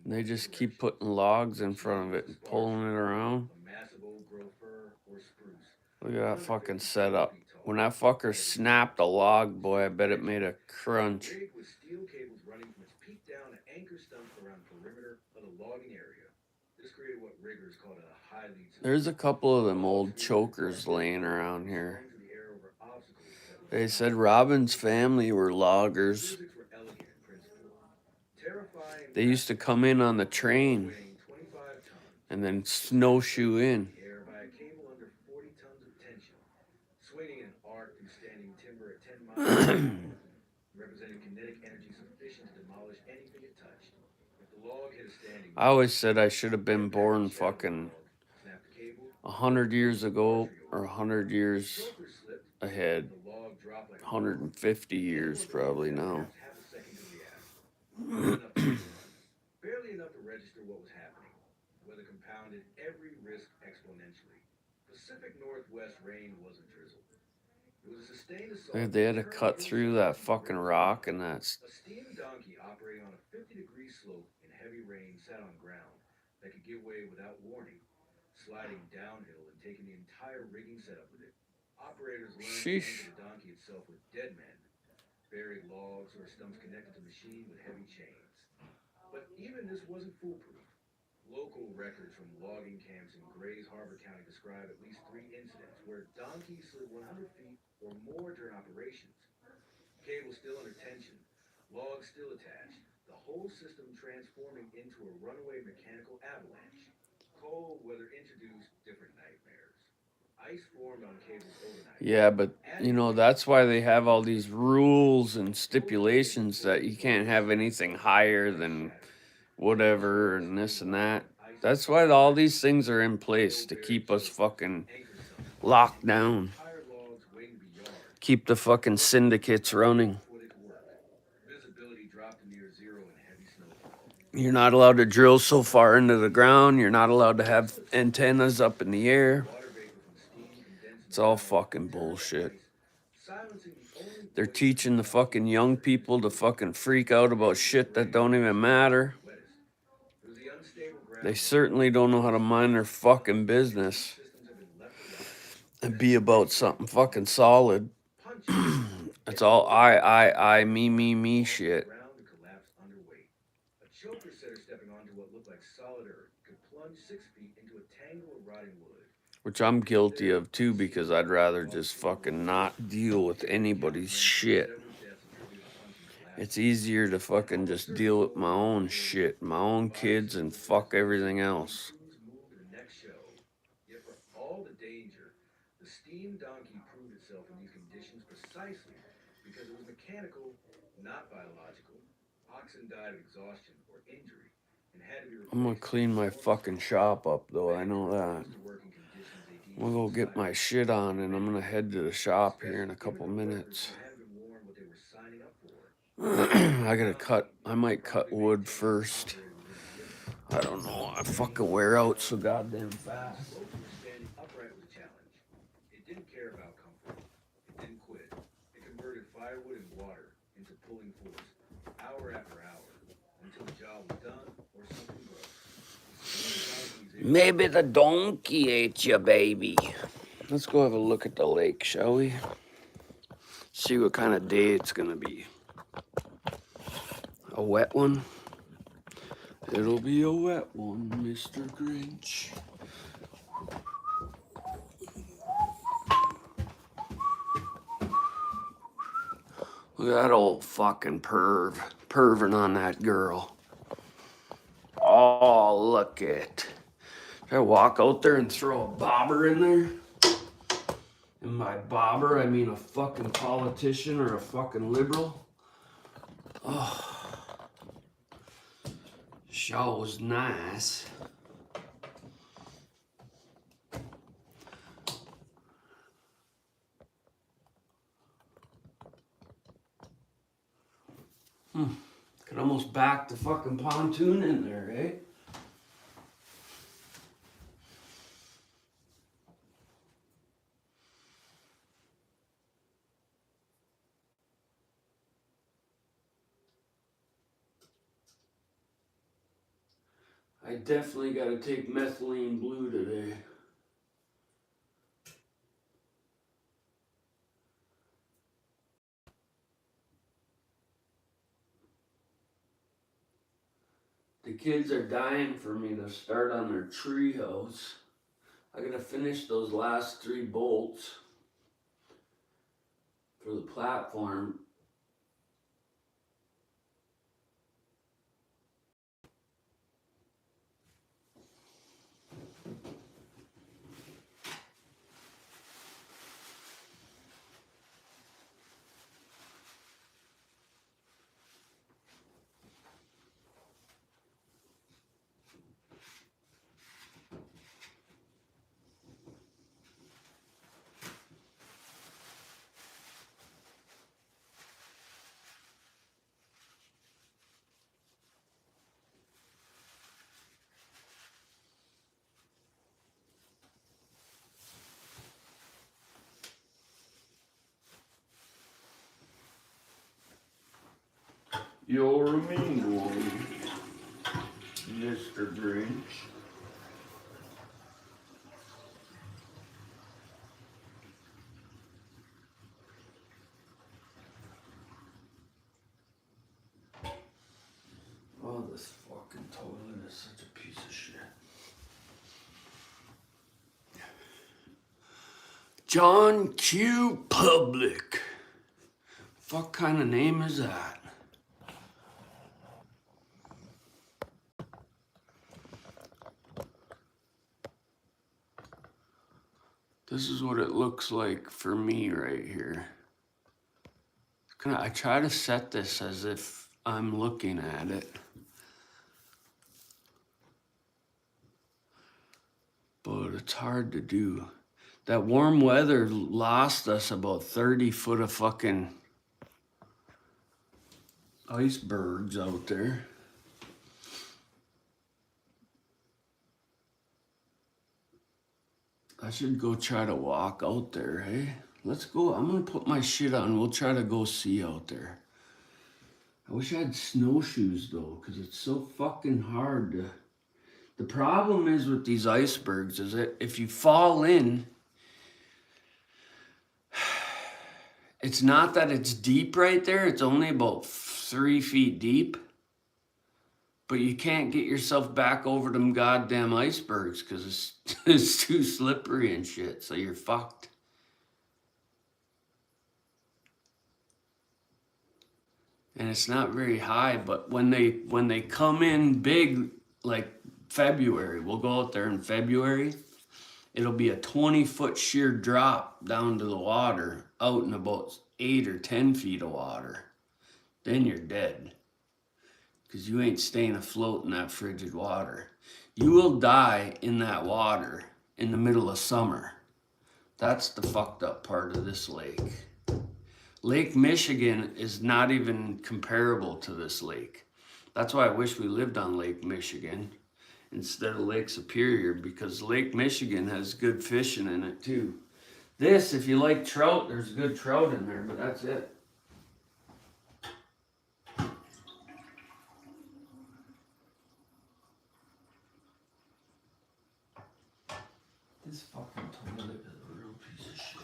They just keep putting logs in front of it and pulling it around. A massive old growth fir or spruce. Look at that fucking setup. When that fucker snapped a log, boy, I bet it made a crunch. Rigged with steel cables running from its peak down to anchor stumps around the perimeter of the logging area. This created what riggers called a high lead system. There's a couple of them old chokers laying around here. They said Robin's family were loggers. Physics were elegant in principle. They used to come in on the train weighing 25 tons. and then snowshoe in. The air by a cable under 40 tons of tension, swinging an arc through standing timber at 10 miles per hour, representing kinetic energy sufficient to demolish anything it touched. If the log hit a standing I always said I should have been born fucking 100 years ago or 100 years ahead. 150 years probably now. Half a second to react. Barely enough to register what was happening. Weather compounded every risk exponentially. Pacific Northwest rain wasn't drizzle. It was a sustained assault. They had to cut through that fucking rock and A steam donkey operating on a 50-degree slope in heavy rain sat on ground that could give way without warning, sliding downhill and taking the entire rigging setup with it. Operators learned to anchor the donkey itself with dead men, buried logs or stumps connected to the machine with heavy chains. But even this wasn't foolproof. Local records from logging camps in Grays Harbor County describe at least 3 incidents where donkeys slid 100 feet or more during operations. Cable still under tension, logs still attached, the whole system transforming into a runaway mechanical avalanche. Cold weather introduced different nightmares. Ice formed on cables overnight. yeah, but you know, that's why they have all these rules and stipulations that you can't have anything higher than whatever and this and that. That's why all these things are in place to keep us fucking locked down. Keep the fucking syndicates running. Visibility dropped to near zero in heavy snowfall. You're not allowed to drill so far into the ground. You're not allowed to have antennas up in the air. Water vapor from steam condensing. It's all fucking bullshit. They're teaching the fucking young people to fucking freak out about shit that don't even matter. They certainly don't know how to mind their fucking business and be about something fucking solid. It's all I, me shit. A choker setter stepping onto what looked like solid earth could plunge 6 feet into a tangle of rotting wood. Which I'm guilty of too, because I'd rather just fucking not deal with anybody's shit. It's easier to fucking just deal with my own shit, my own kids, and fuck everything else. Yet for all the danger, the steam donkey proved itself in these conditions precisely because it was mechanical, not biological. Oxen died of exhaustion or injury and had to be replaced. I'm gonna clean my fucking shop up though, I know that. I'm gonna go get my shit on and I'm gonna head to the shop here in a couple minutes. I might cut wood first. I don't know, I fucking wear out so goddamn fast. Standing upright was a challenge. It didn't care about comfort. It didn't quit. It converted firewood and water into pulling force, hour after hour, until the job was done or something broke. Maybe the donkey ate you, baby. Let's go have a look at the lake, shall we? See what kind of day it's gonna be. A wet one? It'll be a wet one, Mr. Grinch. Look at that old fucking perving on that girl. Oh, look it. Should I walk out there and throw a bobber in there? And by bobber, I mean a fucking politician or a fucking liberal. Oh. Show was nice. Could almost back the fucking pontoon in there, eh? I definitely got to take methylene blue today. The kids are dying for me to start on their tree house. I gotta finish those last 3 bolts for the platform. You're a mean one, Mr. Grinch. Oh, this fucking toilet is such a piece of shit. John Q. Public. What kind of name is that? This is what it looks like for me right here. I try to set this as if I'm looking at it. But it's hard to do. That warm weather lost us about 30 foot of fucking icebergs out there. I should go try to walk out there, hey? Let's go. I'm gonna put my shit on. We'll try to go see out there. I wish I had snowshoes though, because it's so fucking hard to... The problem is with these icebergs is that if you fall in, it's not that it's deep right there. It's only about 3 feet deep. But you can't get yourself back over them goddamn icebergs because it's too slippery and shit. So you're fucked. And it's not very high, but when they come in big, like February, we'll go out there in February. It'll be a 20-foot sheer drop down to the water, out in about 8 or 10 feet of water. Then you're dead. Because you ain't staying afloat in that frigid water. You will die in that water in the middle of summer. That's the fucked up part of this lake. Lake Michigan is not even comparable to this lake. That's why I wish we lived on Lake Michigan instead of Lake Superior, because Lake Michigan has good fishing in it too. This, if you like trout, there's good trout in there, but that's it. This fucking toilet is a real piece of shit.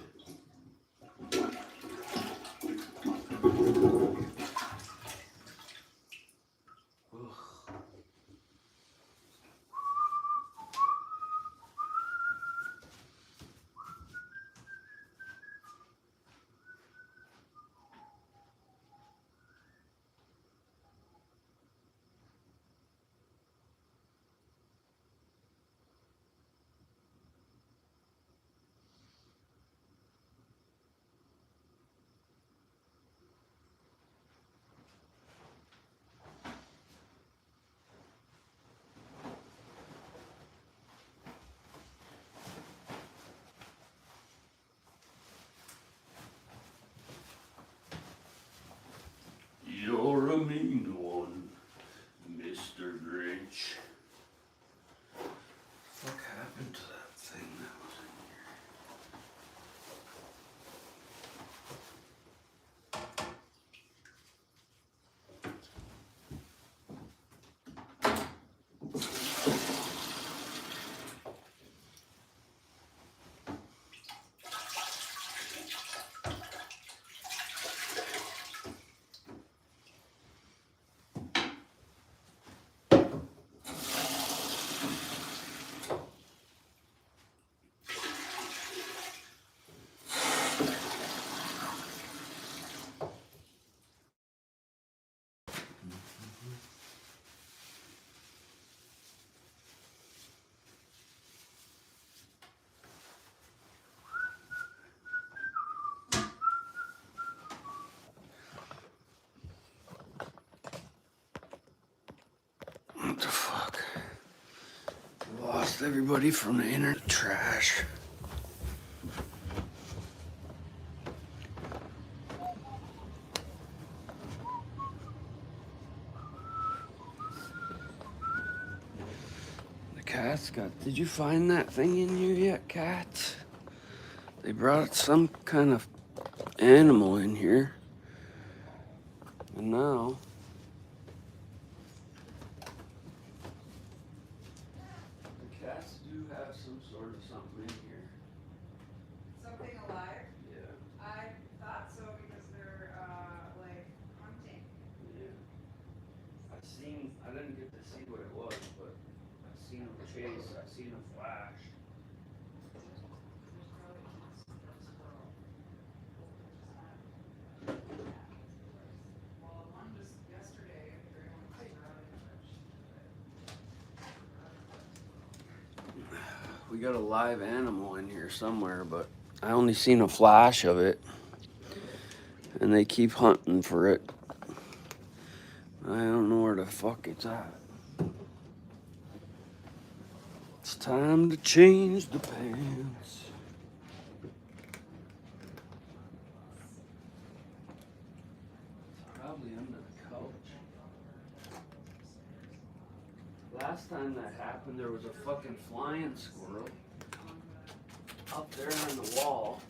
You're a mean one, Mr. Grinch. What happened to that thing that was in here? What the fuck? Lost everybody from the internet trash. The cat's got... Did you find that thing in here yet, cat? They brought some kind of animal in here. And now chase. I seen a flash. We got a live animal in here somewhere, but I only seen a flash of it. And they keep hunting for it. I don't know where the fuck it's at. It's time to change the pants. Probably under the couch. Last time that happened, there was a fucking flying squirrel up there on the wall.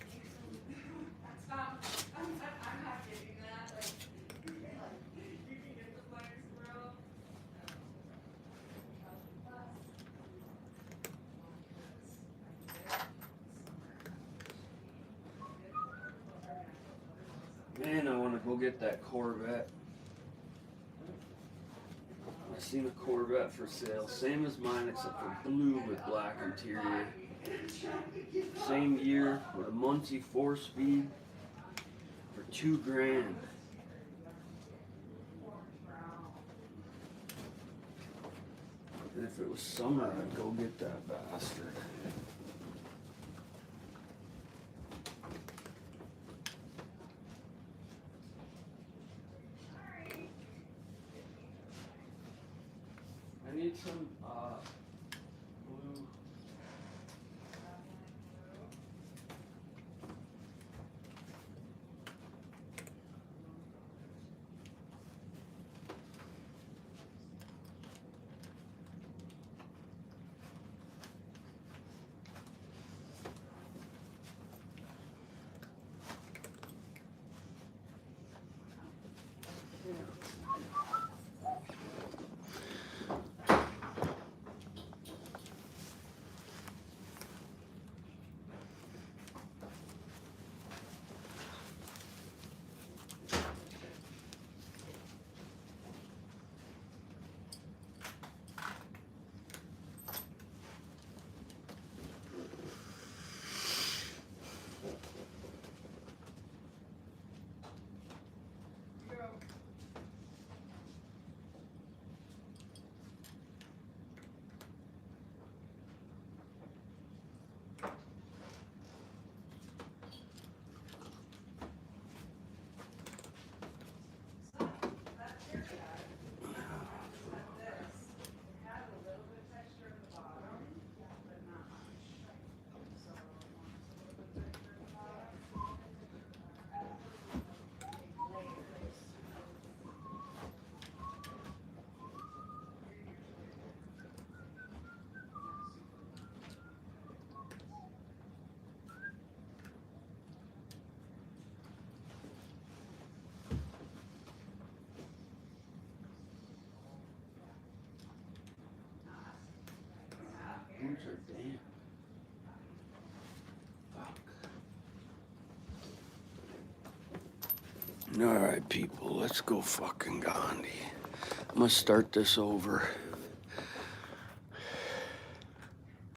Man, I want to go get that Corvette. I seen a Corvette for sale, same as mine except for blue with black interior. Same year with a Muncie 4-speed for $2,000. And if it was summer, I'd go get that bastard. I need some blue. Boots are damp. Fuck. Alright, people, let's go fucking Gandhi. I'm gonna start this over.